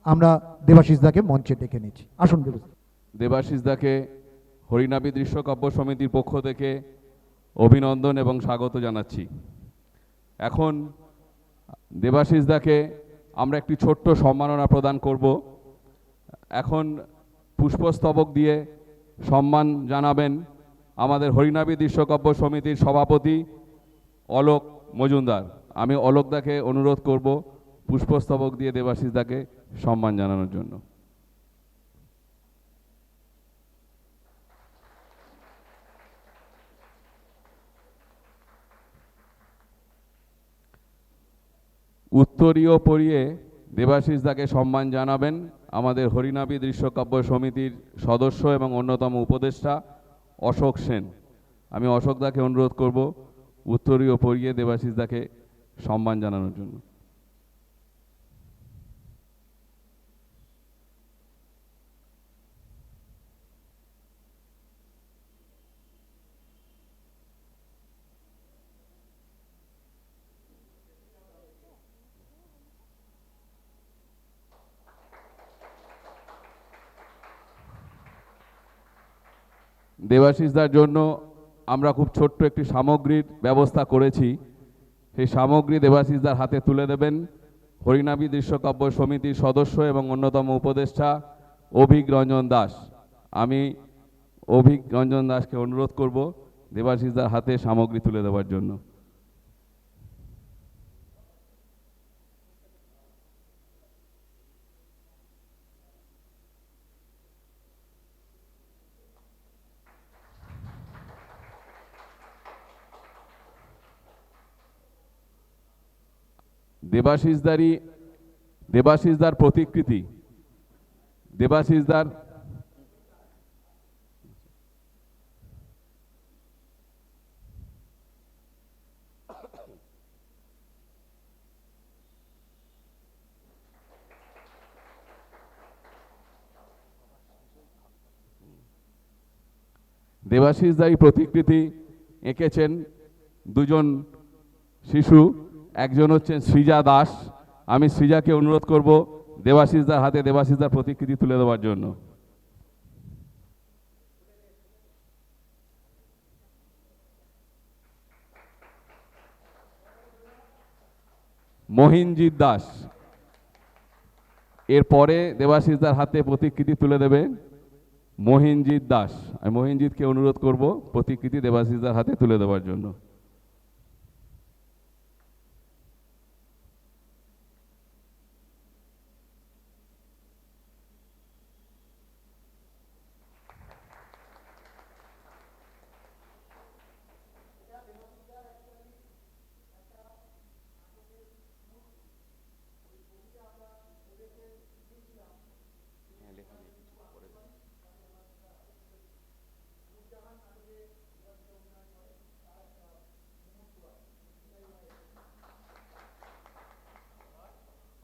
আমরা দেবাশিস দাকে মঞ্চে ডেকে নিচ্ছি। আসুন দেবাশিস। দেবাশিস দাকে হরিনাভি দৃশ্যকাব্য সমিতির পক্ষ থেকে অভিনন্দন এবং স্বাগত জানাচ্ছি। এখন দেবাশিস দাকে আমরা একটি ছোট্ট সম্মাননা প্রদান করব। এখন পুষ্পস্তবক দিয়ে সম্মান জানাবেন আমাদের হরিনাভি দৃশ্যকাব্য সমিতির সভাপতি অলোক মজুমদার। আমি অলোক দাকে অনুরোধ করব পুষ্পস্তবক দিয়ে দেবাশিস দাকে সম্মান জানানোর জন্য। উত্তরীয় পরিয়ে দেবাশিস দাকে সম্মান জানাবেন আমাদের হরিনাভি দৃশ্যকাব্য সমিতির সদস্য এবং অন্যতম উপদেষ্টা অশোক সেন। আমি অশোক দাকে অনুরোধ করব উত্তরীয় পরিয়ে দেবাশিস দাকে সম্মান জানানোর জন্য। দেবাশিস দার জন্য আমরা খুব ছোট্ট একটি সামগ্রীর ব্যবস্থা করেছি। সেই সামগ্রী দেবাশিস দার হাতে তুলে দেবেন হরিনাভি দৃশ্যকাব্য সমিতির সদস্য এবং অন্যতম উপদেষ্টা অভিক রঞ্জন দাস। আমি অভিক রঞ্জন দাসকে অনুরোধ করব দেবাশিস দার হাতে সামগ্রী তুলে দেওয়ার জন্য। দেবাশিস দার প্রতিকৃতি দেবাশিস দার দেবাশিস দার প্রতিকৃতি এঁকেছেন দুজন শিশু, একজন হচ্ছেন সৃজা দাস। আমি সৃজাকে অনুরোধ করব দেবাশিস দার হাতে দেবাশিস দার প্রতিকৃতি তুলে দেওয়ার জন্য। মহিনজিৎ দাস এরপরে দেবাশিস দার হাতে প্রতিকৃতি তুলে দেবে মহিনজিৎ দাস। আমি মহিনজিৎকে অনুরোধ করব প্রতিকৃতি দেবাশিস দার হাতে তুলে দেওয়ার জন্য।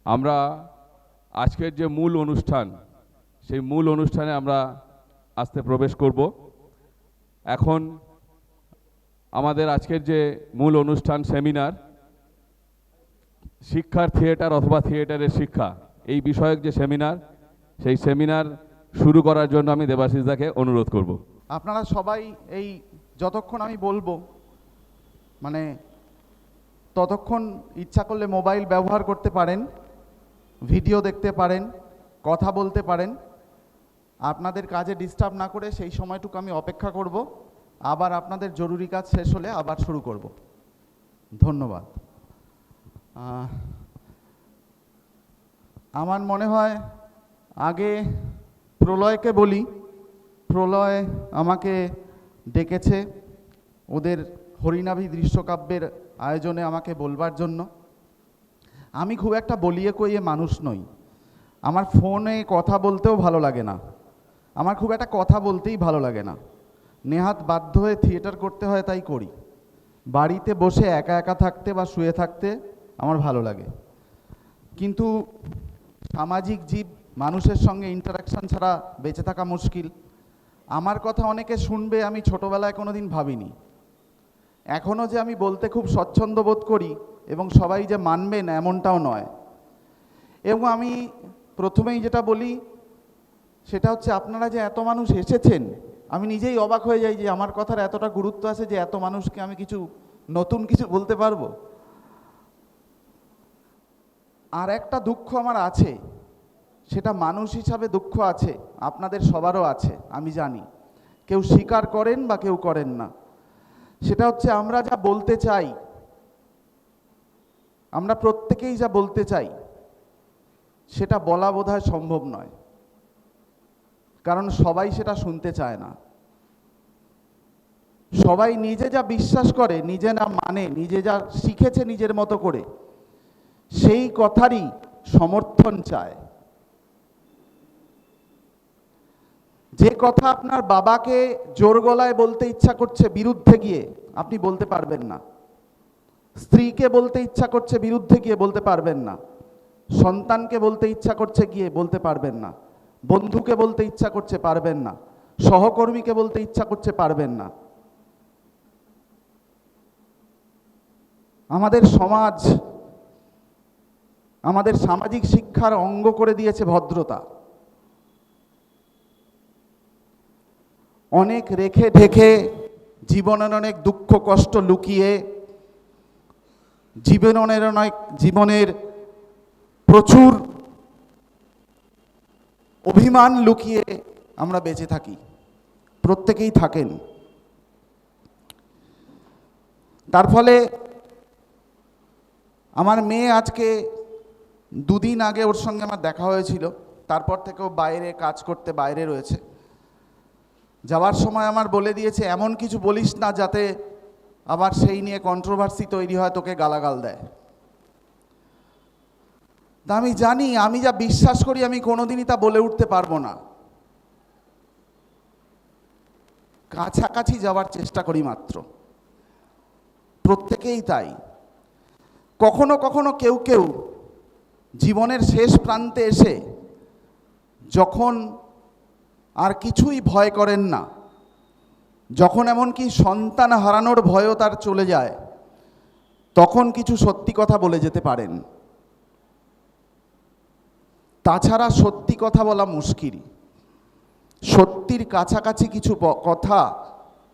আমরা আজকের যে মূল অনুষ্ঠান, সেই মূল অনুষ্ঠানে আমরা আস্তে প্রবেশ করব। এখন আমাদের আজকের যে মূল অনুষ্ঠান সেমিনার, শিক্ষার থিয়েটার অথবা থিয়েটারের শিক্ষা, এই বিষয়ক যে সেমিনার, সেই সেমিনার শুরু করার জন্য আমি দেবাশিস দাকে অনুরোধ করব। আপনারা সবাই এই যতক্ষণ আমি বলবো মানে ততক্ষণ ইচ্ছা করলে মোবাইল ব্যবহার করতে পারেন, ভিডিও দেখতে পারেন, কথা বলতে পারেন। আপনাদের কাজে ডিস্টার্ব না করে সেই সময়টুকু আমি অপেক্ষা করব। আবার আপনাদের জরুরি কাজ শেষ হলে আবার শুরু করব। ধন্যবাদ। আমার মনে হয় আগে প্রলয়কে বলি। প্রলয় আমাকে ডেকেছে ওদের হরিনাভি দৃশ্যকাব্যের আয়োজনে আমাকে বলবার জন্য। আমি খুব একটা বলিয়ে কইয়ে মানুষ নই। আমার ফোনে কথা বলতেও ভালো লাগে না, আমার খুব একটা কথা বলতেই ভালো লাগে না। নেহাত বাধ্য হয়ে থিয়েটার করতে হয়, তাই করি। বাড়িতে বসে একা একা থাকতে বা শুয়ে থাকতে আমার ভালো লাগে। কিন্তু সামাজিক জীব, মানুষের সঙ্গে ইন্টারাকশান ছাড়া বেঁচে থাকা মুশকিল। আমার কথা অনেকে শুনবে আমি ছোটোবেলায় কোনো দিন ভাবিনি। এখনও যে আমি বলতে খুব স্বচ্ছন্দ বোধ করি এবং সবাই যে মানবেন এমনটাও নয়। এবং আমি প্রথমেই যেটা বলি সেটা হচ্ছে, আপনারা যে এত মানুষ এসেছেন, আমি নিজেই অবাক হয়ে যাই যে আমার কথার এতটা গুরুত্ব আছে যে এত মানুষকে আমি কিছু নতুন কিছু বলতে পারবো। আর একটা দুঃখ আমার আছে, সেটা মানুষ হিসাবে দুঃখ আছে, আপনাদের সবারও আছে, আমি জানি। কেউ স্বীকার করেন বা কেউ করেন না। সেটা হচ্ছে, আমরা যা বলতে চাই, আমরা প্রত্যেকেই যা বলতে চাই, সেটা বলা বোধহয় সম্ভব নয়, কারণ সবাই সেটা শুনতে চায় না। সবাই নিজে যা বিশ্বাস করে, নিজে না মানে, নিজে যা শিখেছে নিজের মতো করে, সেই কথারই সমর্থন চায়। যে কথা আপনার বাবাকে জোর গলায় বলতে ইচ্ছা করছে বিরুদ্ধে গিয়ে, আপনি বলতে পারবেন না। স্ত্রীকে বলতে ইচ্ছা করছে বিরুদ্ধে গিয়ে বলতে পারবেন না। সন্তানকে বলতে ইচ্ছা করছে গিয়ে বলতে পারবেন না। বন্ধুকে বলতে ইচ্ছা করছে, পারবেন না। সহকর্মীকে বলতে ইচ্ছা করছে, পারবেন না। আমাদের সমাজ, আমাদের সামাজিক শিক্ষার অঙ্গ করে দিয়েছে ভদ্রতা। অনেক রেখে ঢেকে, জীবনের অনেক দুঃখ কষ্ট লুকিয়ে, জীবনের প্রচুর অভিমান লুকিয়ে আমরা বেঁচে থাকি, প্রত্যেকেই থাকেন। তার ফলে আমার মেয়ে, আজকে দুদিন আগে ওর সঙ্গে আমার দেখা হয়েছিল, তারপর থেকেও বাইরে কাজ করতে বাইরে রয়েছে। যাওয়ার সময় আমার বলে দিয়েছে, এমন কিছু বলিস না যাতে আবার সেই নিয়ে কন্ট্রোভার্সি তৈরি হয়, তোকে গালাগাল দেয়। তা আমি জানি, আমি যা বিশ্বাস করি আমি কোনোদিনই তা বলে উঠতে পারবো না। কাছাকাছি যাওয়ার চেষ্টা করি মাত্র, প্রত্যেকেই তাই। কখনো কখনো কেউ কেউ জীবনের শেষ প্রান্তে এসে, যখন আর কিছুই ভয় করেন না, যখন এমনকি সন্তান হারানোর ভয়ও তার চলে যায়, তখন কিছু সত্যি কথা বলে যেতে পারেন। তাছাড়া সত্যি কথা বলা মুশকিল। সত্যির কাছাকাছি কিছু কথা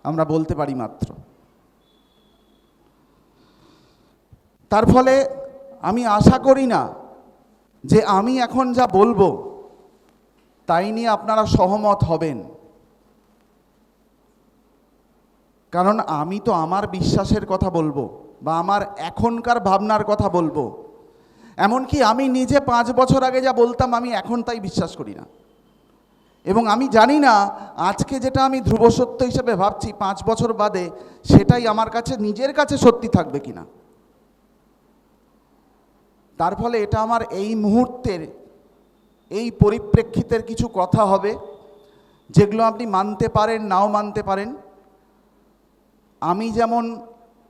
আমরা বলতে পারি মাত্র। তার ফলে আমি আশা করি না যে আমি এখন যা বলবো তাই নিয়ে আপনারা সহমত হবেন, কারণ আমি তো আমার বিশ্বাসের কথা বলবো বা আমার এখনকার ভাবনার কথা বলবো। এমনকি আমি নিজে 5 বছর আগে যা বলতাম, আমি এখন তাই বিশ্বাস করি না। এবং আমি জানি না আজকে যেটা আমি ধ্রুব সত্য হিসেবে ভাবছি, 5 বছর বাদে সেটাই আমার কাছে, নিজের কাছে সত্যি থাকবে কিনা। তার ফলে এটা আমার এই মুহূর্তের, এই পরিপ্রেক্ষিতের কিছু কথা হবে, যেগুলো আপনি মানতে পারেন, নাও মানতে পারেন। আমি যেমন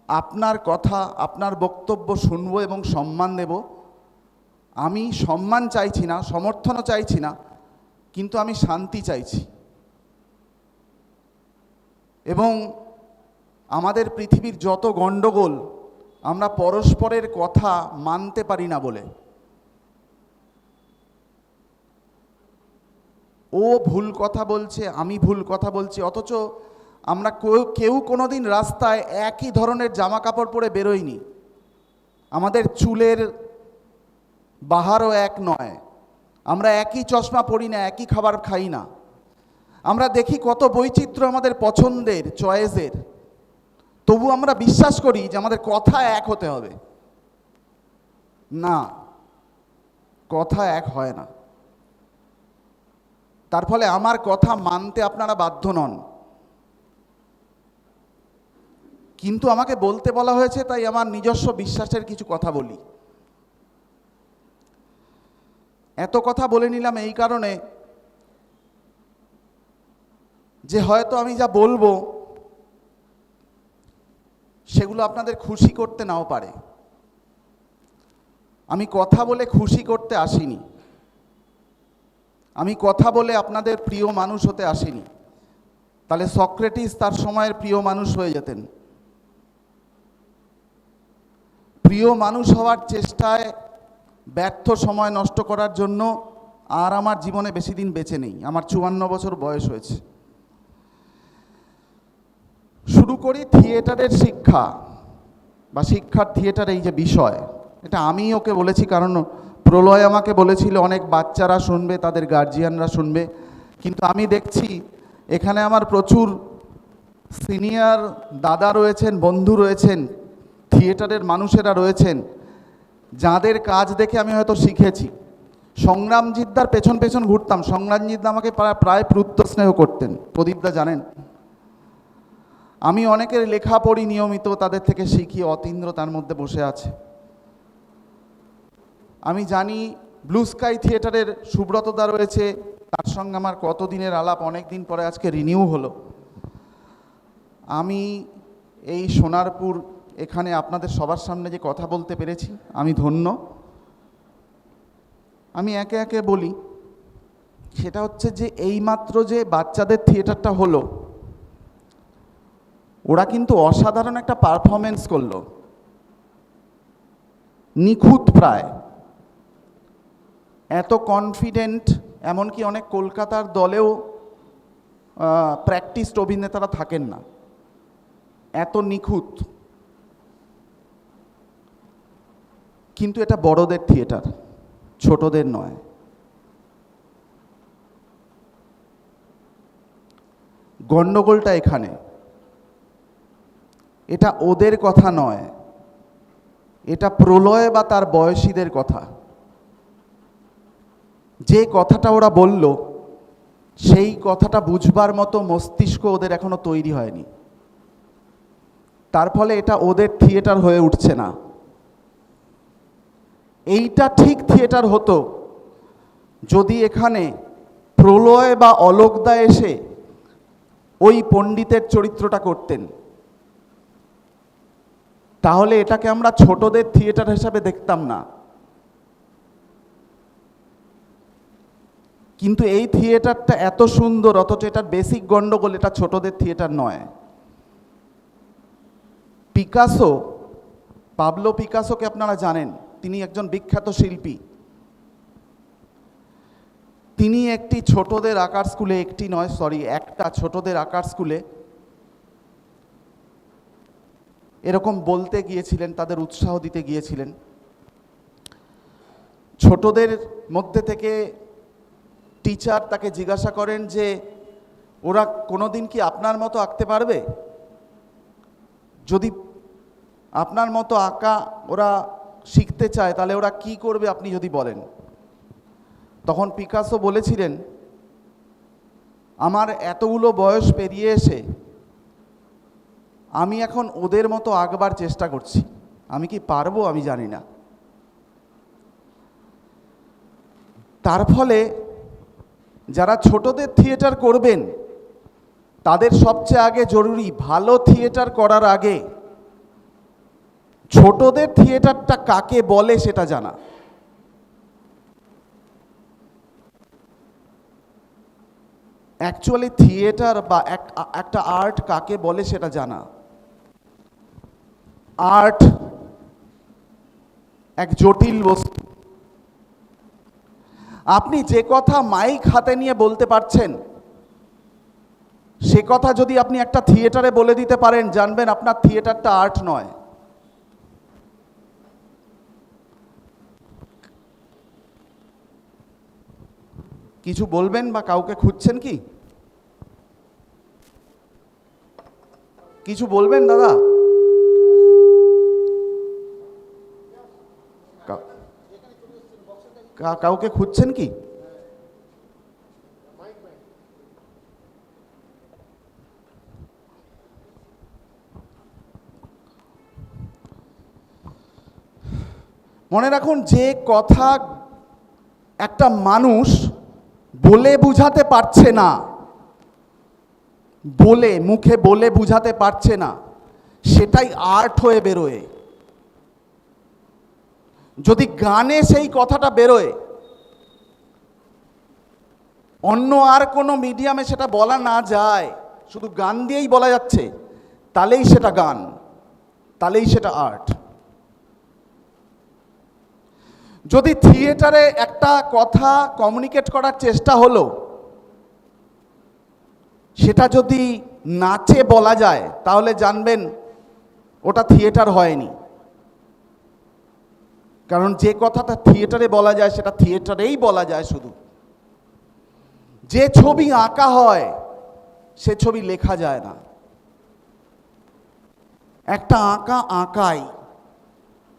আপনার কথা, আপনার বক্তব্য শুনবো এবং সম্মান দেব। আমি সম্মান চাইছি না, সমর্থনও চাইছি না, কিন্তু আমি শান্তি চাইছি। এবং আমাদের পৃথিবীর যত গণ্ডগোল, আমরা পরস্পরের কথা মানতে পারি না বলে। ও ভুল কথা বলছে, আমি ভুল কথা বলছি, অথচ আমরা কেউ কোনোদিন রাস্তায় একই ধরনের জামা কাপড় পরে বেরোইনি। আমাদের চুলের বাহারও এক নয়, আমরা একই চশমা পরি না, একই খাবার খাই না। আমরা দেখি কত বৈচিত্র্য আমাদের পছন্দের, চয়েসের, তবু আমরা বিশ্বাস করি যে আমাদের কথা এক হতে হবে। না, কথা এক হয় না। তার ফলে আমার কথা মানতে আপনারা বাধ্য নন, কিন্তু আমাকে বলতে বলা হয়েছে, তাই আমার নিজস্ব বিশ্বাসের কিছু কথা বলি। এত কথা বলে নিলাম এই কারণে যে হয়তো আমি যা বলবো সেগুলো আপনাদের খুশি করতে নাও পারে। আমি কথা বলে খুশি করতে আসিনি, আমি কথা বলে আপনাদের প্রিয় মানুষ হতে আসিনি। তাহলে সক্রেটিস তার সময়ের প্রিয় মানুষ হয়ে যেতেন। প্রিয় মানুষ হওয়ার চেষ্টায় ব্যর্থ সময় নষ্ট করার জন্য আর আমার জীবনে বেশি দিন বেঁচে নেই, আমার 54 বছর বয়স হয়েছে। শুরু করি থিয়েটারের শিক্ষা বা শিক্ষার থিয়েটার, এই যে বিষয়, এটা আমি ওকে বলেছি কারণ প্রলয় আমাকে বলেছিল অনেক বাচ্চারা শুনবে, তাদের গার্জিয়ানরা শুনবে, কিন্তু আমি দেখছি এখানে আমার প্রচুর সিনিয়র দাদা রয়েছেন, বন্ধু রয়েছেন, থিয়েটারের মানুষেরা রয়েছেন, যাদের কাজ দেখে আমি হয়তো শিখেছি। সংগ্রামজিদ্দার পেছন পেছন ঘুরতাম, সংগ্রামজিদ্দা আমাকে প্রায় প্রুত্ত স্নেহ করতেন, প্রদীপদা জানেন। আমি অনেকের লেখা পড়ি নিয়মিত, তাদের থেকে শিখি, অতীন্দ্র তার মধ্যে বসে আছে। আমি জানি ব্লু স্কাই থিয়েটারের সুব্রতদা রয়েছে, তার সঙ্গে আমার কতদিনের আলাপ, অনেক দিন পরে আজকে রিনিউ হলো। আমি এই সোনারপুর এখানে আপনাদের সবার সামনে যে কথা বলতে পেরেছি আমি ধন্য। আমি একে একে বলি, সেটা হচ্ছে যে এইমাত্র যে বাচ্চাদের থিয়েটারটা হলো, ওরা কিন্তু অসাধারণ একটা পারফরমেন্স করলো, নিখুঁত প্রায়, এত কনফিডেন্ট, এমনকি অনেক কলকাতার দলেও প্র্যাকটিসড অভিনেতারা থাকেন না, এত নিখুঁত। কিন্তু এটা বড়দের থিয়েটার, ছোটদের নয়। গণ্ডগোলটা এখানে, এটা ওদের কথা নয়, এটা প্রলয় বা তার বয়সীদের কথা। যে কথাটা ওরা বলল, সেই কথাটা বুঝবার মতো মস্তিষ্ক ওদের এখনো তৈরি হয়নি। তার ফলে এটা ওদের থিয়েটার হয়ে উঠছে না। এইটা ঠিক থিয়েটার হতো যদি এখানে প্রলয় বা অলোকদা এসে ওই পণ্ডিতের চরিত্রটা করতেন, তাহলে এটাকে আমরা ছোটদের থিয়েটার হিসাবে দেখতাম না। কিন্তু এই থিয়েটারটা এত সুন্দর, অথচ এটার বেসিক গন্ডগোল, এটা ছোটদের থিয়েটার নয়। পিকাসো, পাবলো পিকাসোকে আপনারা জানেন, তিনি একজন বিখ্যাত শিল্পী। তিনি একটি ছোটদের আঁকার স্কুলে, একটা ছোটদের আঁকার স্কুলে এরকম বলতে গিয়েছিলেন, তাদের উৎসাহ দিতে গিয়েছিলেন। ছোটদের মধ্যে থেকে টিচার তাকে জিজ্ঞাসা করেন যে ওরা কোনোদিন কি আপনার মতো আঁকতে পারবে? যদি আপনার মতো আঁকা ওরা শিখতে চায় তাহলে ওরা কি করবে আপনি যদি বলেন। তখন পিকাসো বলেছিলেন, আমার এতগুলো বয়স পেরিয়ে এসে আমি এখন ওদের মতো আঁকবার চেষ্টা করছি, আমি কি পারবো আমি জানি না। তার ফলে যারা ছোটদের থিয়েটার করবেন তাদের সবচেয়ে আগে জরুরি, ভালো থিয়েটার করার আগে ছোটদের থিয়েটারটা কাকে বলে সেটা জানা। অ্যাকচুয়ালি থিয়েটার বা একটা আর্ট কাকে বলে সেটা জানা। আর্ট এক জটিল বস্তু। আপনি যে কথা মাইক হাতে নিয়ে বলতে পারছেন, সে কথা যদি আপনি একটা থিয়েটারে বলে দিতে পারেন, জানবেন আপনার থিয়েটারটা আর্ট নয়। কিছু বলবেন বা কাউকে খুঁজছেন কি? কিছু বলবেন দাদা? কাউকে খুঁজছেন কি? মনে রাখুন, যে কথা একটা মানুষ বলে বুঝাতে পারছে না, মুখে বলে বুঝাতে পারছে না, সেটাই আর্ট হয়ে বেরোয়। যদি গানে সেই কথাটা বেরোয়, অন্য আর কোনো মিডিয়ামে সেটা বলা না যায়, শুধু গান দিয়েই বলা যাচ্ছে, তাহলেই সেটা গান, তাহলেই সেটা আর্ট। যদি থিয়েটারে একটা কথা কমিউনিকেট করার চেষ্টা হলো, সেটা যদি নাচে বলা যায়, তাহলে জানবেন ওটা থিয়েটার হয়নি। কারণ যে কথাটা থিয়েটারে বলা যায় সেটা থিয়েটারেই বলা যায় শুধু। যে ছবি আঁকা হয় সে ছবি লেখা যায় না। একটা আঁকা আঁকাই,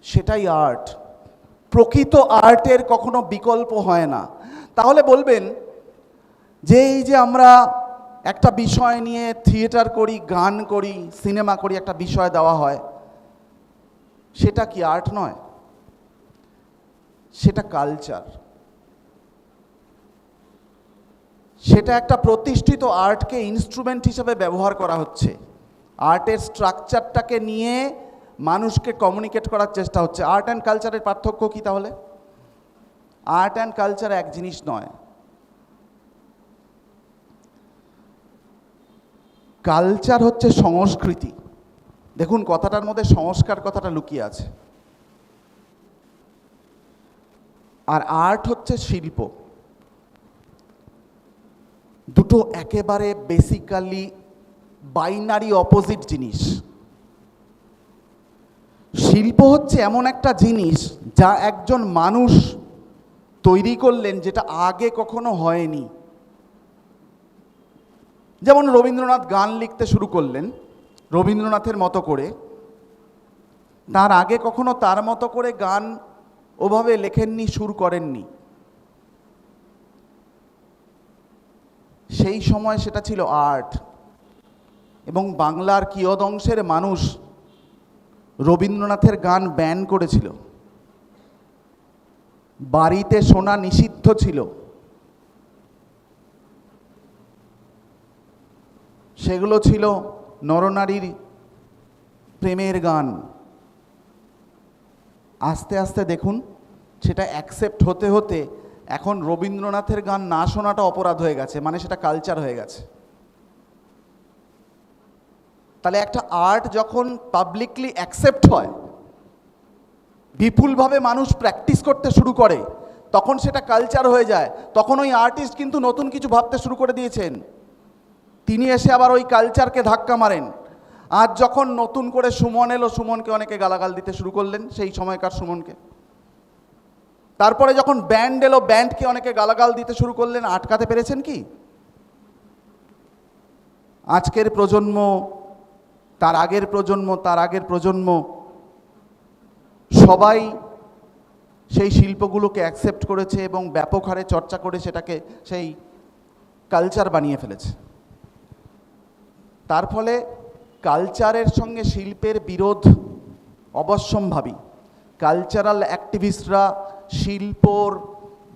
সেটাই আর্ট। প্রকৃত আর্টের কখনো বিকল্প হয় না। তাহলে বলবেন যে এই যে আমরা একটা বিষয় নিয়ে থিয়েটার করি, গান করি, সিনেমা করি, একটা বিষয় দেওয়া হয়, সেটা কি আর্ট নয়? সেটা কালচার। সেটা একটা প্রতিষ্ঠিত আর্টকে ইনস্ট্রুমেন্ট হিসেবে ব্যবহার করা হচ্ছে। আর্টের স্ট্রাকচারটাকে নিয়ে মানুষকে কমিউনিকেট করার চেষ্টা হচ্ছে। আর্ট অ্যান্ড কালচারের পার্থক্য কি তাহলে? আর্ট অ্যান্ড কালচার এক জিনিস নয়। কালচার হচ্ছে সংস্কৃতি। দেখুন, কথাটার মধ্যে সংস্কার কথাটা লুকিয়ে আছে। আর আর্ট হচ্ছে শিল্প। দুটো একেবারে বেসিক্যালি বাইনারি অপোজিট জিনিস। শিল্প হচ্ছে এমন একটা জিনিস যা একজন মানুষ তৈরি করলেন, যেটা আগে কখনো হয়নি। যেমন রবীন্দ্রনাথ গান লিখতে শুরু করলেন রবীন্দ্রনাথের মতো করে, তার আগে কখনো তার মতো করে গান ওভাবে লেখেননি, সুর করেননি। সেই সময় সেটা ছিল আর্ট। এবং বাংলার কিয়দংশের মানুষ রবীন্দ্রনাথের গান ব্যান করেছিল। বাড়িতে শোনা নিষিদ্ধ ছিল। সেগুলো ছিল নরনারীর প্রেমের গান। আস্তে আস্তে দেখুন সেটা অ্যাকসেপ্ট হতে হতে এখন রবীন্দ্রনাথের গান না শোনাটা অপরাধ হয়ে গেছে, মানে সেটা কালচার হয়ে গেছে। তাহলে একটা আর্ট যখন পাবলিকলি অ্যাকসেপ্ট হয়, বিপুলভাবে মানুষ প্র্যাকটিস করতে শুরু করে, তখন সেটা কালচার হয়ে যায়। তখন ওই আর্টিস্ট কিন্তু নতুন কিছু ভাবতে শুরু করে দিয়েছেন। তিনি এসে আবার ওই কালচারকে ধাক্কা মারেন। আজ যখন নতুন করে সুমন এলো, সুমনকে অনেকে গালাগাল দিতে শুরু করলেন, সেই সময়কার সুমনকে। তারপরে যখন ব্যান্ড এলো, ব্যান্ডকে অনেকে গালাগাল দিতে শুরু করলেন। আটকাতে পেরেছেন কি? আজকের প্রজন্ম, তার আগের প্রজন্ম, তার আগের প্রজন্ম সবাই সেই শিল্পগুলোকে অ্যাকসেপ্ট করেছে এবং ব্যাপক হারে চর্চা করে সেটাকে সেই কালচার বানিয়ে ফেলেছে। তার ফলে কালচারের সঙ্গে শিল্পের বিরোধ অবশ্যম্ভাবী। কালচারাল অ্যাক্টিভিস্টরা শিল্পর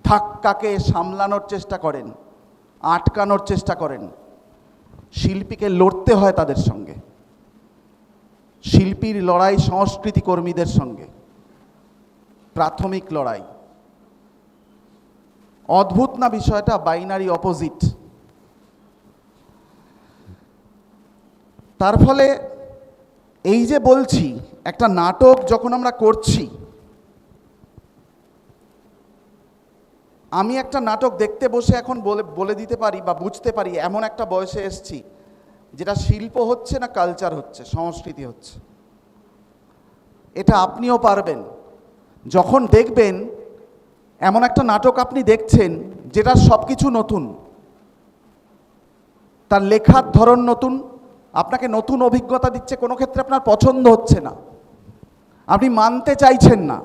ধাক্কাকে সামলানোর চেষ্টা করেন, আটকানোর চেষ্টা করেন। শিল্পীকে লড়তে হয় তাদের সঙ্গে। শিল্পীর লড়াই সংস্কৃতি কর্মীদের সঙ্গে, প্রাথমিক লড়াই। অদ্ভুত না বিষয়টা? Binary opposite. তার ফলে এই যে বলছি, একটা নাটক যখন আমরা করছি, আমি একটা নাটক দেখতে বসে এখন বলে দিতে পারি বা বুঝতে পারি এমন একটা বয়সে এসছি যেটা শিল্প হচ্ছে না কালচার হচ্ছে, সংস্কৃতি হচ্ছে। এটা আপনিও পারবেন যখন দেখবেন এমন একটা নাটক আপনি দেখছেন যেটা সব কিছু নতুন, তার লেখার ধরন নতুন, আপনাকে নতুন অভিজ্ঞতা দিচ্ছে, কোনো ক্ষেত্রে আপনার পছন্দ হচ্ছে না, আপনি মানতে চাইছেন না,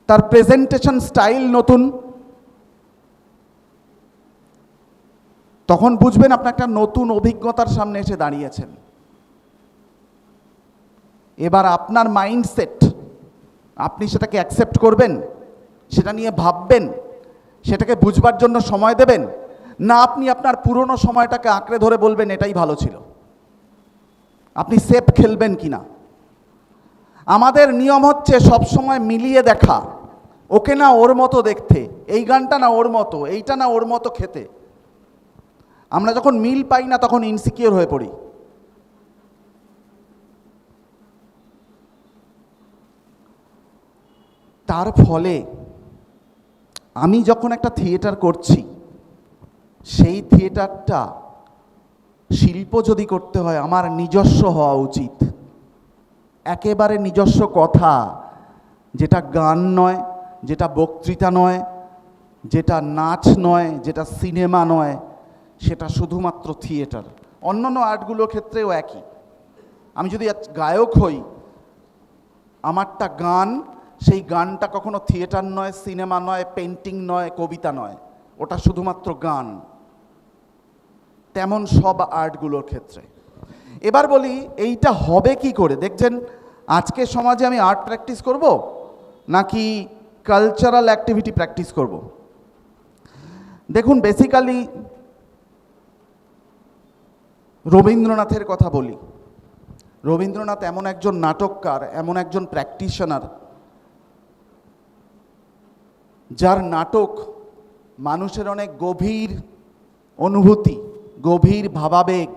তার প্রেজেন্টেশন স্টাইল নতুন, তখন বুঝবেন আপনি একটা নতুন অভিজ্ঞতার সামনে এসে দাঁড়িয়েছেন। এবার আপনার মাইন্ডসেট, আপনি সেটাকে অ্যাকসেপ্ট করবেন, সেটা নিয়ে ভাববেন, সেটাকে বুঝবার জন্য সময় দেবেন, না আপনি আপনার পুরনো সময়টাকে আঁকড়ে ধরে বলবেন এটাই ভালো ছিল। আপনি সেফ খেলবেন কিনা। আমাদের নিয়ম হচ্ছে সবসময় মিলিয়ে দেখা, ওকে না ওর মতো দেখতে, এই গানটা না ওর মতো, এইটা না ওর মতো খেতে। আমরা যখন মিল পাই না তখন ইনসিকিউর হয়ে পড়ি। তার ফলে আমি যখন একটা থিয়েটার করছি, সেই থিয়েটারটা শিল্প যদি করতে হয় আমার নিজস্ব হওয়া উচিত, একেবারে নিজস্ব কথা, যেটা গান নয়, যেটা বক্তৃতা নয়, যেটা নাচ নয়, যেটা সিনেমা নয়, সেটা শুধুমাত্র থিয়েটার। অন্যান্য আর্টগুলোর ক্ষেত্রেও একই। আমি যদি গায়ক হই, আমারটা গান, সেই গানটা কখনো থিয়েটার নয়, সিনেমা নয়, পেন্টিং নয়, কবিতা নয়, ওটা শুধুমাত্র গান। তেমন সব আর্টগুলোর ক্ষেত্রে। এবার বলি এইটা হবে কি করে? দেখছেন আজকে সমাজে আমি আর্ট প্র্যাকটিস করব নাকি কালচারাল অ্যাক্টিভিটি প্র্যাকটিস করব? দেখুন, বেসিক্যালি রবীন্দ্রনাথের কথা বলি। রবীন্দ্রনাথ এমন একজন নাটককার, এমন একজন প্র্যাকটিশনার, যার নাটক মানুষের অনেক গভীর অনুভূতি, গভীর ভাবাবেগ,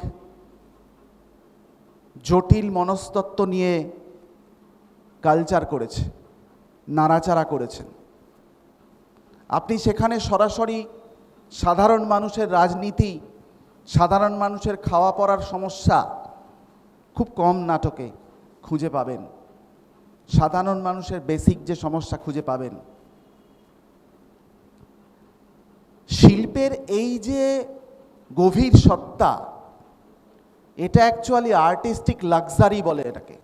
জটিল মনস্তত্ত্ব নিয়ে কালচার করেছে, নাড়াচাড়া করেছেন। আপনি সেখানে সরাসরি সাধারণ মানুষের রাজনীতি, সাধারণ মানুষের খাওয়া পড়ার সমস্যা খুব কম নাটকে খুঁজে পাবেন। সাধারণ মানুষের বেসিক যে সমস্যা খুঁজে পাবেন। শিল্পের এই যে গভীর সত্তা, এটা অ্যাকচুয়ালি আর্টিস্টিক লাক্সারি বলে এটাকে।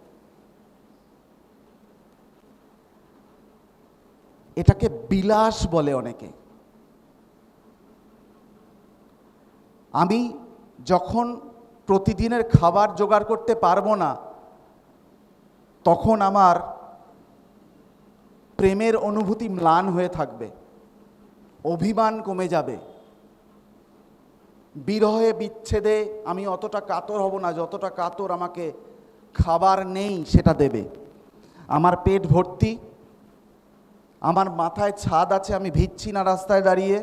এটাকে বিলাস বলে অনেকে। আমি যখন প্রতিদিনের খাবার জোগাড় করতে পারবো না, তখন আমার প্রেমের অনুভূতি ম্লান হয়ে থাকবে, অভিমান কমে যাবে, বিরহে বিচ্ছেদে আমি অতটা কাতর হব না যতটা কাতর আমাকে খাবার নেই সেটা দেবে। আমার পেট ভর্তি, আমার মাথায় ছাদ আছে, আমি ভিজছি না রাস্তায় দাঁড়িয়ে,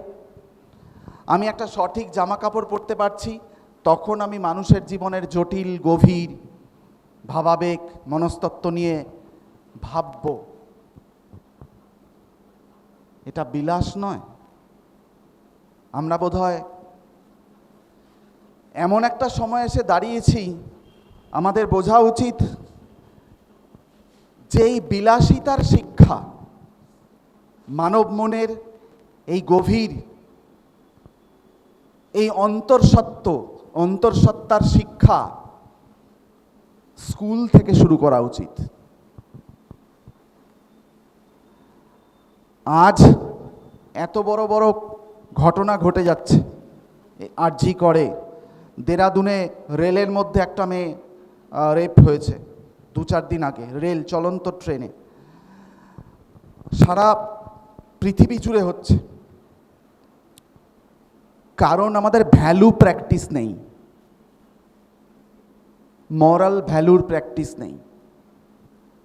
আমি একটা সঠিক জামা কাপড় পরতে পারছি, তখন আমি মানুষের জীবনের জটিল গভীর ভাবাবেগ মনস্তত্ত্ব নিয়ে ভাবব। এটা বিলাস নয়। আমরা বোধহয় এমন একটা সময় এসে দাঁড়িয়েছি, আমাদের বোঝা উচিত যে এই বিলাসিতার শিক্ষা, মানব মনের এই গভীর, এই অন্তর্সত্ত্বার শিক্ষা স্কুল থেকে শুরু করা উচিত। আজ এত বড় বড় ঘটনা ঘটে যাচ্ছে। আরজি করে দেরাদুনে রেলের মধ্যে একটা মেয়ে রেপ হয়েছে 2-4 দিন আগে, রেল চলন্ত ট্রেনে। সারা পৃথিবী জুড়ে হচ্ছে, কারণ আমাদের ভ্যালু প্র্যাকটিস নেই, মরাল ভ্যালুর প্র্যাকটিস নেই।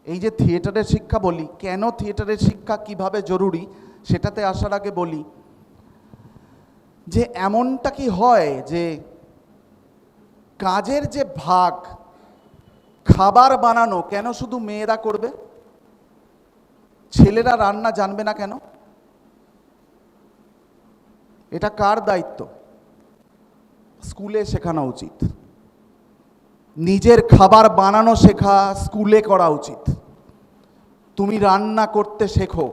এই যে থিয়েটারের শিক্ষা বলি, কেন থিয়েটারের শিক্ষা কিভাবে জরুরি সেটাতে আসার আগে বলি যে এমনটা কি হয় যে কাজের যে ভাগ, খাবার বানানো কেন শুধু মেয়েরা করবে? ছেলেরা রান্না জানবে না কেন? এটা কার দায়িত্ব? স্কুলে শেখানো উচিত। নিজের খাবার বানানো শেখা স্কুলে করা উচিত। তুমি রান্না করতে শেখো,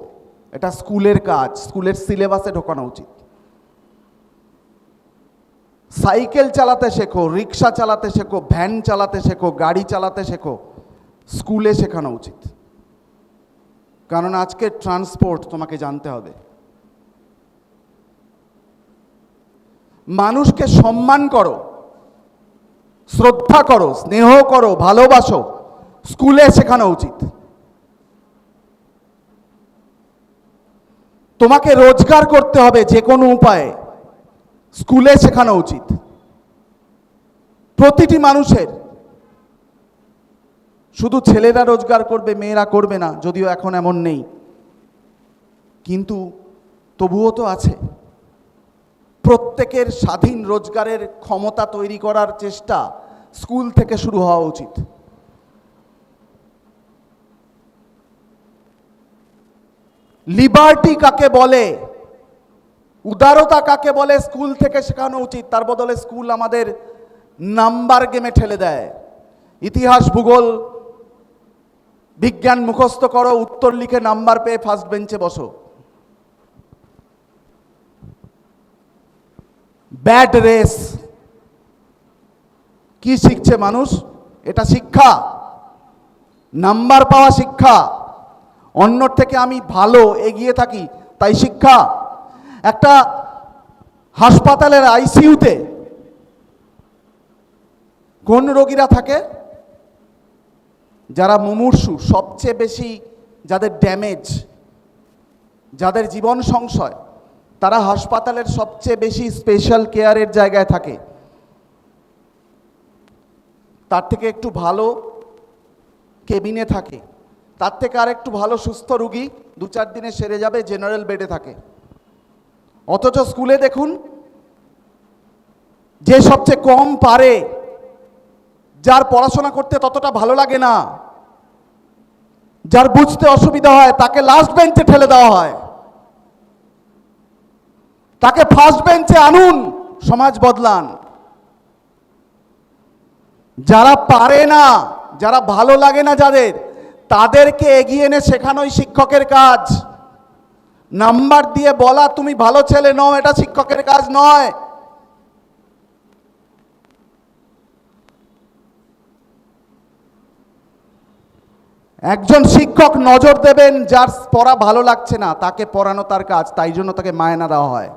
এটা স্কুলের কাজ, স্কুলের সিলেবাসে ঢোকানো উচিত। সাইকেল চালাতে শেখো, রিক্সা চালাতে শেখো, ভ্যান চালাতে শেখো, গাড়ি চালাতে শেখো, স্কুলে শেখানো উচিত। কারণ আজকে ট্রান্সপোর্ট তোমাকে জানতে হবে। মানুষকে সম্মান করো, শ্রদ্ধা করো, স্নেহ করো, ভালোবাসো, স্কুলে শেখানো উচিত। তোমাকে রোজগার করতে হবে যে কোনো উপায়ে, স্কুলে শেখানো উচিত। প্রতিটি মানুষের, শুধু ছেলেরা রোজগার করবে মেয়েরা করবে না, যদিও এখন এমন নেই, কিন্তু তবুও তো আছে। প্রত্যেকের স্বাধীন রোজগারের ক্ষমতা তৈরি করার চেষ্টা স্কুল থেকে শুরু হওয়া উচিত। লিবার্টি কাকে বলে, উদারতা কাকে বলে, স্কুল থেকে শেখানো উচিত। তার বদলে স্কুল আমাদের নাম্বার গেমে ঠেলে দেয়। ইতিহাস, ভূগোল, বিজ্ঞান মুখস্থ করো, উত্তর লিখে নাম্বার পেয়ে ফার্স্ট বেঞ্চে বসো। Bad race. কি শিখছে মানুষ? এটা শিক্ষা? নাম্বার পাওয়া শিক্ষা? অন্যর থেকে আমি ভালো এগিয়ে থাকি তাই শিক্ষা? একটা হাসপাতালের আইসিইউতে কোন রোগীরা থাকে? যারা মুমূর্ষু, সবচেয়ে বেশি যাদের ড্যামেজ, যাদের জীবন সংশয়, তারা হাসপাতালের সবচেয়ে বেশি স্পেশাল কেয়ারের জায়গায় থাকে। তার থেকে একটু ভালো কেবিনে থাকে, তার থেকে আর একটু ভালো সুস্থ রুগী 2-4 দিনে সেরে যাবে, জেনারেল বেডে থাকে। অথচ স্কুলে দেখুন, যে সবচেয়ে কম পারে, যার পড়াশোনা করতে ততটা ভালো লাগে না, যার বুঝতে অসুবিধা হয়, তাকে লাস্ট বেঞ্চে ঠেলে দেওয়া হয়। তাকে ফার্স্ট বেঞ্চে আনুন, সমাজ বদলান। যারা পারে না, যারা ভালো লাগে না যাদের, তাদেরকে এগিয়ে এনে শেখানোই শিক্ষকের কাজ। নাম্বার দিয়ে বলা তুমি ভালো ছেলে নও, এটা শিক্ষকের কাজ নয়। একজন শিক্ষক নজর দেবেন যার পড়া ভালো লাগছে না, তাকে পড়ানো তার কাজ, তাই জন্য তাকে মায়না দেওয়া হয়।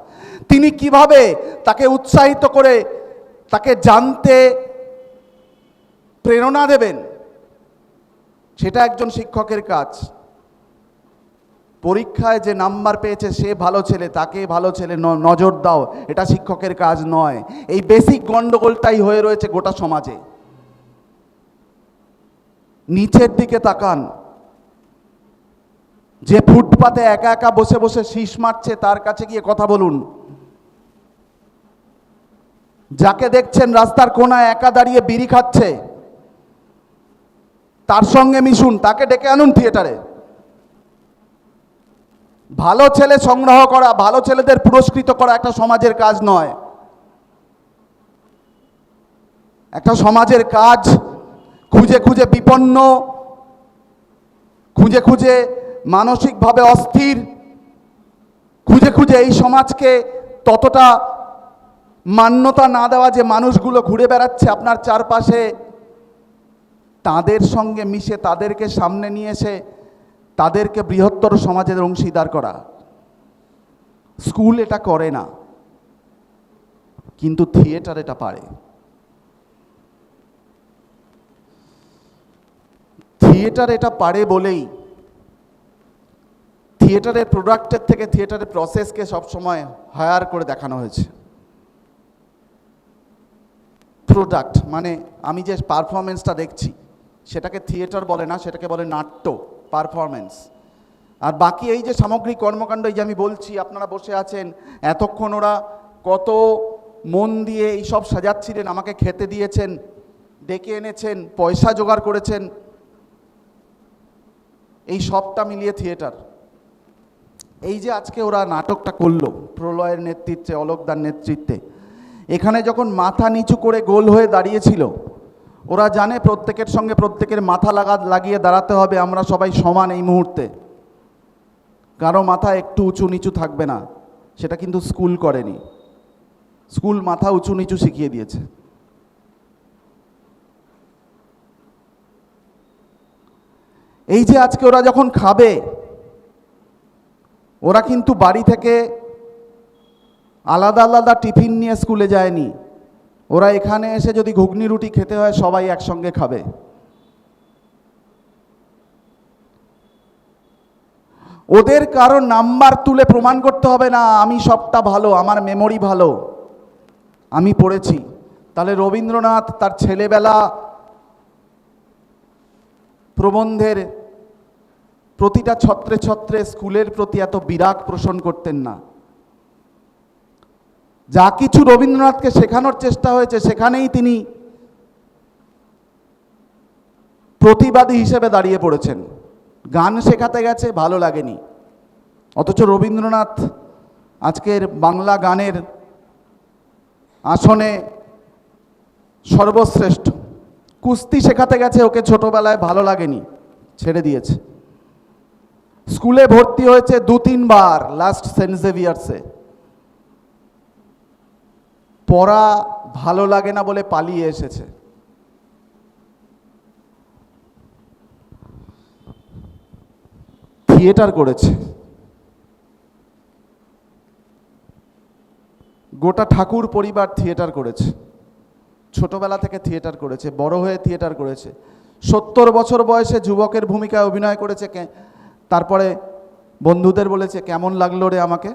তিনি কিভাবে তাকে উৎসাহিত করে তাকে জানতে প্রেরণা দেবেন, সেটা একজন শিক্ষকের কাজ। পরীক্ষায় যে নাম্বার পেয়েছে সে ভালো ছেলে, তাকে ভালো ছেলে নজর দাও, এটা শিক্ষকের কাজ নয়। এই বেসিক গন্ডগোলটাই হয়ে রয়েছে গোটা সমাজে। নিচের দিকে তাকান, যে ফুটপাতে একা একা বসে বসে শীষ মারছে তার কাছে গিয়ে কথা বলুন। যাকে দেখছেন রাস্তার কোনায় একা দাঁড়িয়ে বিড়ি খাচ্ছে, তার সঙ্গে মিশুন, তাকে ডেকে আনুন থিয়েটারে। ভালো ছেলে সংগ্রহ করা, ভালো ছেলেদের পুরস্কৃত করা একটা সমাজের কাজ নয়। একটা সমাজের কাজ খুঁজে খুঁজে বিপন্ন, খুঁজে খুঁজে মানসিকভাবে অস্থির, খুঁজে খুঁজে এই সমাজকে ততটা মান্যতা না দেওয়া যে মানুষগুলো ঘুরে বেড়াচ্ছে আপনার চারপাশে, তাদের সঙ্গে মিশে তাদেরকে সামনে নিয়ে এসে তাদেরকে বৃহত্তর সমাজের অংশীদার করা। স্কুল এটা করে না, কিন্তু থিয়েটার এটা পারে। থিয়েটার এটা পারে বলেই থিয়েটারের প্রোডাক্টের থেকে থিয়েটারের প্রসেসকে সবসময় হায়ার করে দেখানো হয়েছে। প্রোডাক্ট মানে আমি যে পারফরমেন্সটা দেখছি সেটাকে থিয়েটার বলে না, সেটাকে বলে নাট্য, পারফরমেন্স। আর বাকি এই যে সামগ্রিক কর্মকাণ্ড, এই যে আমি বলছি, আপনারা বসে আছেন, এতক্ষণ ওরা কত মন দিয়ে এই সব সাজাচ্ছিলেন, আমাকে খেতে দিয়েছেন, ডেকে এনেছেন, পয়সা জোগাড় করেছেন, এই সবটা মিলিয়ে থিয়েটার। এই যে আজকে ওরা নাটকটা করলো প্রলয়ের নেতৃত্বে, অলোকদার নেতৃত্বে, এখানে যখন মাথা নিচু করে গোল হয়ে দাঁড়িয়েছিল, ওরা জানে প্রত্যেকের সঙ্গে প্রত্যেকের মাথা লাগিয়ে দাঁড়াতে হবে, আমরা সবাই সমান এই মুহূর্তে, কারো মাথা একটু উঁচু নিচু থাকবে না। সেটা কিন্তু স্কুল করেনি। স্কুল মাথা উঁচু নিচু শিখিয়ে দিয়েছে। এই যে আজকে ওরা যখন খাবে, ওরা কিন্তু বাড়ি থেকে আলাদা আলাদা টিফিন নিয়ে স্কুলে যায়নি। ওরা এখানে এসে যদি ঘুগনি রুটি খেতে হয় সবাই একসঙ্গে খাবে। ওদের কারো নাম্বার তুলে প্রমাণ করতে হবে না আমি সবটা ভালো, আমার মেমোরি ভালো, আমি পড়েছি। তাহলে রবীন্দ্রনাথ তার ছেলেবেলা প্রবন্ধের প্রতিটা ছত্রে ছত্রে স্কুলের প্রতি এত বিরাগ পোষণ করতেন না। যা কিছু রবীন্দ্রনাথকে শেখানোর চেষ্টা হয়েছে সেখানেই তিনি প্রতিবাদী হিসেবে দাঁড়িয়ে পড়েছেন। গান শেখাতে গেছে, ভালো লাগেনি, অথচ রবীন্দ্রনাথ আজকের বাংলা গানের আসনে সর্বশ্রেষ্ঠ। কুস্তি শেখাতে গেছে, ওকে ছোটবেলায় ভালো লাগেনি, ছেড়ে দিয়েছে। স্কুলে ভর্তি হয়েছে 2-3 বার, লাস্ট সেন্ট জেভিয়ার্সে। পড়া ভালো লাগে না বলে পালিয়ে এসেছে। থিয়েটার করেছে, গোটা ঠাকুর পরিবার থিয়েটার করেছে, ছোটবেলা থেকে থিয়েটার করেছে, বড় হয়ে থিয়েটার করেছে। 70 বছর বয়সে যুবকের ভূমিকায় অভিনয় করেছে। তারপরে বন্ধুদের বলেছে, কেমন লাগলো রে আমাকে,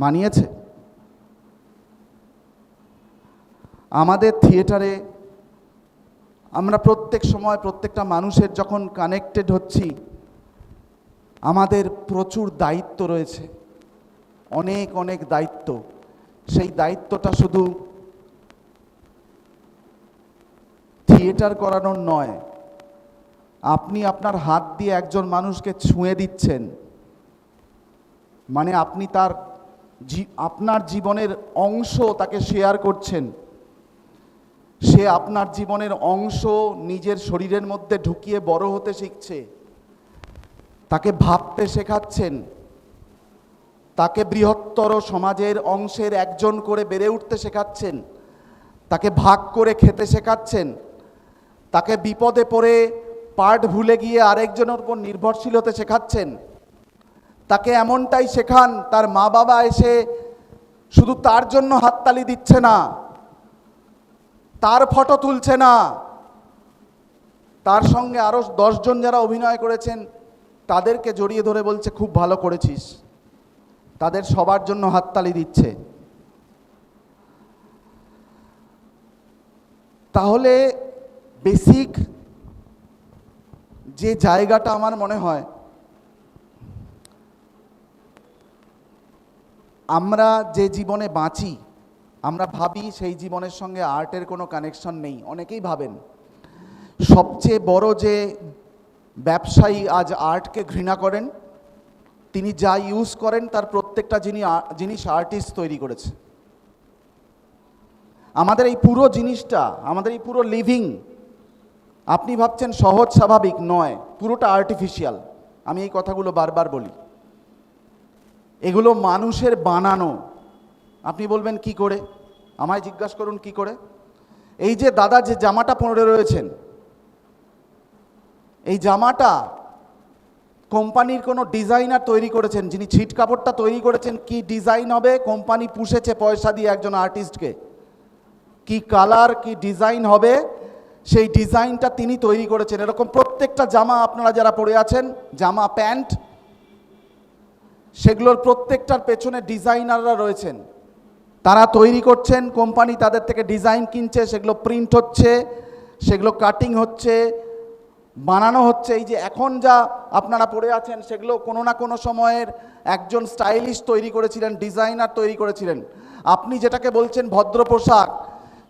মানিয়েছে। আমাদের থিয়েটারে আমরা প্রত্যেক সময় প্রত্যেকটা মানুষের যখন কানেক্টেড হচ্ছি, আমাদের প্রচুর দায়িত্ব রয়েছে, অনেক অনেক দায়িত্ব। সেই দায়িত্বটা শুধু থিয়েটার করানোর নয়, আপনি আপনার হাত দিয়ে একজন মানুষকে ছুঁয়ে দিচ্ছেন, মানে আপনি আপনার জীবনের অংশ তাকে শেয়ার করছেন। সে আপনার জীবনের অংশ নিজের শরীরের মধ্যে ঢুকিয়ে বড় হতে শিখছে, তাকে ভাবতে শেখাচ্ছেন, তাকে বৃহত্তর সমাজের অংশের একজন করে বেড়ে উঠতে শেখাচ্ছেন, তাকে ভাগ করে খেতে শেখাচ্ছেন, তাকে বিপদে পড়ে পার্ট ভুলে গিয়ে আরেকজনের উপর নির্ভরশীল হতে শেখাচ্ছেন। তাকে এমনটাই শেখান, তার মা বাবা এসে শুধু তার জন্য হাততালি দিচ্ছে না, তার ফটো তুলছে না, তার সঙ্গে আরও 10 জন যারা অভিনয় করেছেন তাদেরকে জড়িয়ে ধরে বলছে, খুব ভালো করেছিস। তাদের সবার জন্য হাততালি দিচ্ছে। তাহলে বেসিক যে জায়গাটা আমার মনে হয়, আমরা যে জীবনে বাঁচি, আমরা ভাবি সেই জীবনের সঙ্গে আর্টের কোনো কানেকশন নেই। অনেকেই ভাবেন। সবচেয়ে বড় যে ব্যবসায়ী আজ আর্টকে ঘৃণা করেন, তিনি যা ইউজ করেন তার প্রত্যেকটা জিনিস আর্টিস্ট তৈরি করেছে। আমাদের এই পুরো জিনিসটা, আমাদের এই পুরো লিভিং, আপনি ভাবছেন সহজ স্বাভাবিক, নয়, পুরোটা আর্টিফিশিয়াল। আমি এই কথাগুলো বারবার বলি, এগুলো মানুষের বানানো। আপনি বলবেন কি করে, আমায় জিজ্ঞাসা করুন কি করে। এই যে দাদা যে জামাটা পরে রয়েছেন, এই জামাটা কোম্পানির কোনো ডিজাইনার তৈরি করেছেন, যিনি ছিট কাপড়টা তৈরি করেছেন, কি ডিজাইন হবে কোম্পানি পুষেছে পয়সা দিয়ে একজন আর্টিস্টকে, কি কালার কি ডিজাইন হবে সেই ডিজাইনটা তিনি তৈরি করেছেন। এরকম প্রত্যেকটা জামা আপনারা যারা পরে আছেন, জামা প্যান্ট, সেগুলোর প্রত্যেকটার পেছনে ডিজাইনাররা রয়েছেন, তারা তৈরি করছেন, কোম্পানি তাদের থেকে ডিজাইন কিনছে, সেগুলো প্রিন্ট হচ্ছে, সেগুলো কাটিং হচ্ছে, বানানো হচ্ছে। এই যে এখন যা আপনারা পরে আছেন, সেগুলো কোনো না কোনো সময়ের একজন স্টাইলিস্ট তৈরি করেছিলেন, ডিজাইনার তৈরি করেছিলেন। আপনি যেটাকে বলছেন ভদ্র পোশাক,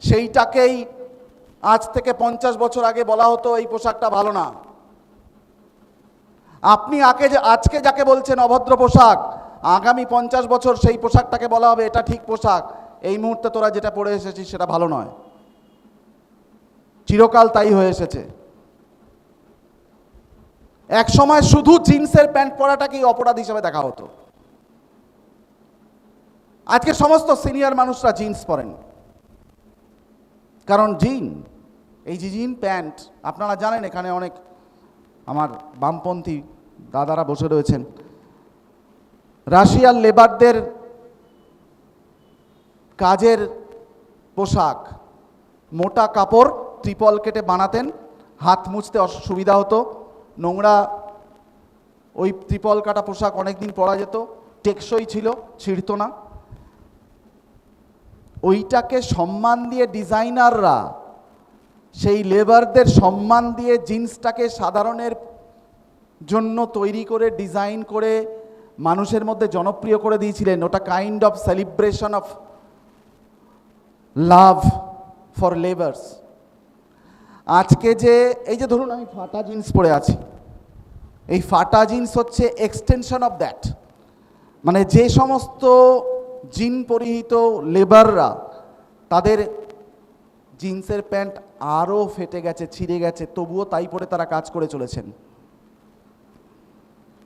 সেইটাকেই আজ থেকে 50 বছর আগে বলা হতো এই পোশাকটা ভালো না। আপনি আজকে যাকে বলছেন অভদ্র পোশাক, আগামী 50 বছর সেই পোশাকটাকে বলা হবে এটা ঠিক পোশাক। এই মুহূর্তে তোরা যেটা পরে এসেছিস সেটা ভালো নয়। চিরকাল তাই হয়ে এসেছে। এক সময় শুধু জিন্সের প্যান্ট পরাটাকেই অপরাধ হিসেবে দেখা হতো। আজকে সমস্ত সিনিয়র মানুষরা জিন্স পরেন, কারণ এই যে জিন প্যান্ট, আপনারা জানেন এখানে অনেক আমার বামপন্থী দাদারা বসে রয়েছেন, রাশিয়ার লেবারদের কাজের পোশাক, মোটা কাপড় ত্রিপল কেটে বানাতেন, হাত মুছতে অসুবিধা হতো, নোংরা ওই ত্রিপল কাটা পোশাক অনেকদিন পরা যেত, টেকসই ছিল, ছিঁড়ত না। ওইটাকে সম্মান দিয়ে ডিজাইনাররা সেই লেবারদের সম্মান দিয়ে জিন্সটাকে সাধারণের জন্য তৈরি করে ডিজাইন করে মানুষের মধ্যে জনপ্রিয় করে দিয়েছিলেন। ওটা kind of celebration of love for labours. আজকে যে এই যে ধরুন আমি ফাটা জিন্স পরে আছি, এই ফাটা জিন্স হচ্ছে এক্সটেনশন অফ দ্যাট। মানে যে সমস্ত জিন পরিহিত লেবাররা, তাদের জিন্সের প্যান্ট আরও ফেটে গেছে, ছিঁড়ে গেছে, তবুও তাই পরে তারা কাজ করে চলেছেন,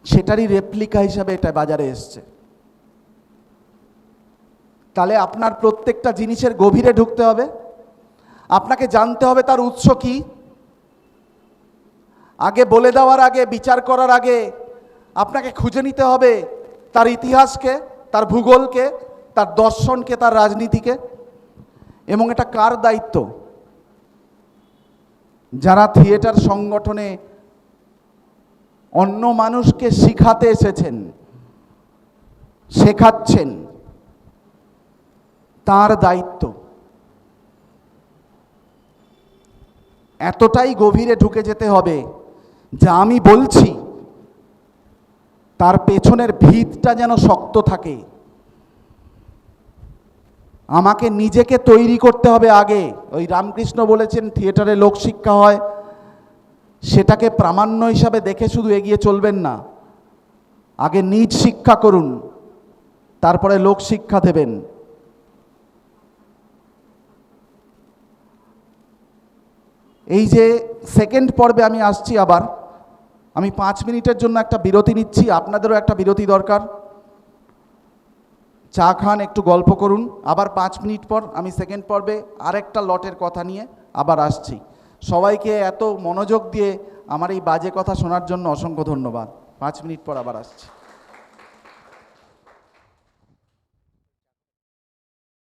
সেটারই রেপ্লিকা হিসাবে এটা বাজারে এসছে। তাহলে আপনার প্রত্যেকটা জিনিসের গভীরে ঢুকতে হবে, আপনাকে জানতে হবে তার উৎস কি। আগে বলে দেওয়ার আগে, বিচার করার আগে আপনাকে খুঁজে নিতে হবে তার ইতিহাসকে, তার ভূগোলকে, তার দর্শনকে, তার রাজনীতিকে। এবং এটা কার দায়িত্ব? যারা থিয়েটার সংগঠনে অন্য মানুষকে শিখাতে এসেছেন, শেখাচ্ছেন, তার দায়িত্ব। এতটাই গভীরে ঢুকে যেতে হবে যা আমি বলছি তার পেছনের ভিতটা যেন শক্ত থাকে। আমাকে নিজেকে তৈরি করতে হবে আগে। ওই রামকৃষ্ণ বলেছেন থিয়েটারে লোকশিক্ষা হয়, সেটাকে প্রামাণ্য হিসাবে দেখে শুধু এগিয়ে চলবেন না, আগে নিজ শিক্ষা করুন, তারপরে লোকশিক্ষা দেবেন। এই যে সেকেন্ড পর্বে আমি আসছি, আবার আমি 5 মিনিটের জন্য একটা বিরতি নিচ্ছি, আপনাদেরও একটা বিরতি দরকার। চা খান, একটু গল্প করুন, আবার 5 মিনিট পর আমি সেকেন্ড পর্বে আরেকটা লটের কথা নিয়ে আবার আসছি। সবাইকে এত মনোযোগ দিয়ে আমার এই বাজে কথা শোনার জন্য অসংখ্য ধন্যবাদ। 5 মিনিট পর আবার আসছি।